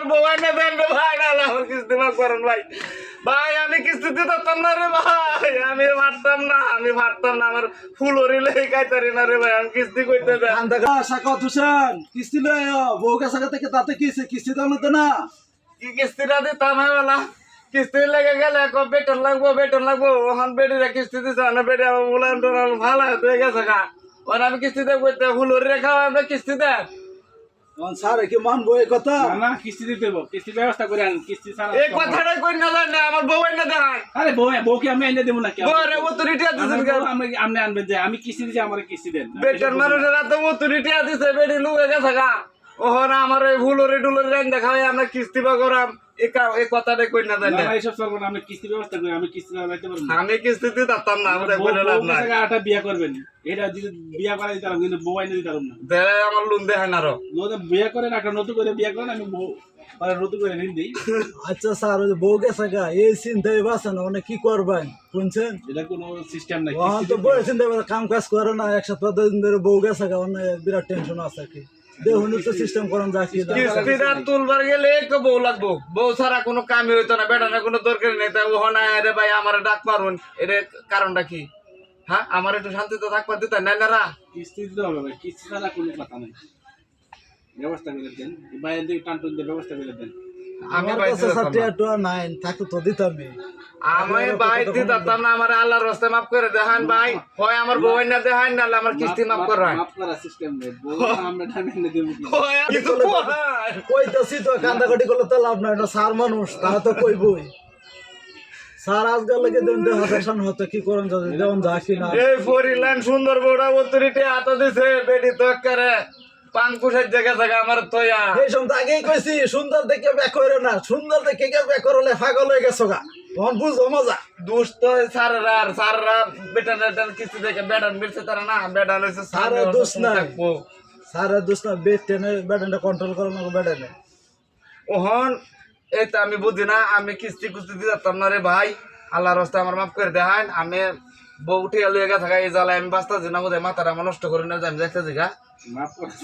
আমার বউ এনে দেন রে ভাই, নাহলে আমার কিস্তি মাফ করেন ভাই। ভাই আমি কিস্তি দিতাম না রে ভাই, আমি পারতাম না, আমার ফুল হরিলে খাইতারি না রে ভাই, আমি কিস্তি কইতে দেন। সাকাত হোসেন কিস্তি লয় বউ কাছে থেকে তাতে কিস্তি দাও না কি কিস্তিটা দিতাম বেলা কিস্তি লেগে গেলে বেতন লাগবো ওখান বেডিরা কিস্তি দিছে না, বেডি আমার বললাম ভালো হয়ে গেছে গা, ওর আমি কিস্তি দেব কইতে ফুল হরিলে খাওয়া আমরা কিস্তি দেন। স্যার কি মানবো এই কথা? না কিস্তি দিতে হইব, কিস্তি ব্যবস্থা করে আন, কিস্তি ছাড়া এই কথাটাই কই না জান না, আমার বউ এনে দেখায়। আরে বউকে আমি এনে দেবো না কি বউরে অথরিটি দিছেন কেন? আপনি আনবেন যে আমি কিস্তি দিছি, আমার কিস্তি দেন। বেতন মানুষের এত অথরিটি দিছে, বেডি লুয়ে গেছে গা, ওহন আমার এই ফুলরে টুলরে রান দেখায় আমরা কিস্তি বা করাম, এই কথাটাই কই না জান না। এইসব চলবো না, আমি কিস্তি ব্যবস্থা করি, আমি কিস্তি দিতে পারবো না। আমি কিস্তি দিতাম না, আমরা বলে লাভ নাই। আটা বিয়া করবেন, এটা যদি বিয়া করা দিতাম কিন্তু বউ এনে দিতাম না। দেয় আমার লোন দেখায় না আরো। বিয়া করেন, একটা নতুন করে বিয়া করেন, আমি বউ নতুন করে ঋণ দিই। আচ্ছা স্যার ওই বউ গেছে গা এই চিন্তায় বাঁচেন অনেক কি করবেন শুনছেন? এটা কোনো সিস্টেম নাই। তো বউ চিন্তা কাম কাজ করে না, এক সপ্তাহ 10 দিন ধরে বউ গেছে গা, অনেক বিরাট টেনশন আছে কি দেখুন তো সিস্টেম করেন যা কি কিস্তিটা তুলবার গেলে একটু বউ লাগবো, বউ ছাড়া কোনো কামই হইতো না, বেটানের কোনো দরকার নেই। তাই ওহনা রে ভাই আমার ডাক মারুন, এর কারণটা কি? হ্যাঁ আমার একটু শান্তিতে থাকবার দিতে নাই না রা? কিস্তি দিতে হবে ভাই, কিস্তি ছাড়া কোনো কথা নেই। ব্যবস্থা করে দেন, বাইরের দিকে টান টুন দিয়ে ব্যবস্থা করে দেন। আমি আমার ভাই কাছে সার্টিফিকেট নাই থাকতো তো দিতামই। আমি ভাই দিতাম না, আমার আল্লাহর রাস্তায় মাফ করে দেখান ভাই, হয় আমার বউ না দেখান, নাহলে আমার কিস্তি মাফ করায়। মাফ করার সিস্টেম নেই, বউ আমরা টাইম এনে দেব কি? কিছু কয়। কইতাছি তো কান্দাকাটি করলে তো লাভ নাই, এটা স্যার মানুষ তারা তো কইবই। স্যার আজকাল লাগে দেন হাজার হতো কি করেন যদি যেমন যা কি না এই ফরিলান সুন্দর বড়া অথরিটি হাতে দিছে, বেডি তো করে পাঙ্কুশের জায়গা আমার তোয়া। এই সময় তো আগেই কইছি সুন্দর দেখে ব্যাক করে না, সুন্দর দেখে কে ব্যাক করলে পাগল হয়ে গেছো গা, তখন বুঝো মজা। দুষ্ট সাররা বেটান কিস্তি দেখে বেটান মিলছে তারা না, বেটান হইছে স্যারের দোষ নাই, স্যারের দোষ না, বেড টেনে ব্যাটেনটা কন্ট্রোল করে না ব্যাটেনে। ওহন এই তো আমি বুঝি না, আমি কিস্তি কুস্তি দিতাম না রে ভাই, আল্লাহর রাস্তায় আমার মাফ করে দেখান। আমি বউ উঠে লইয়া থাকা এই জ্বালায় আমি বাঁচতে না বোধ মাথাটা আমার নষ্ট করে না, আমি যাইতে জিগা মাফ করার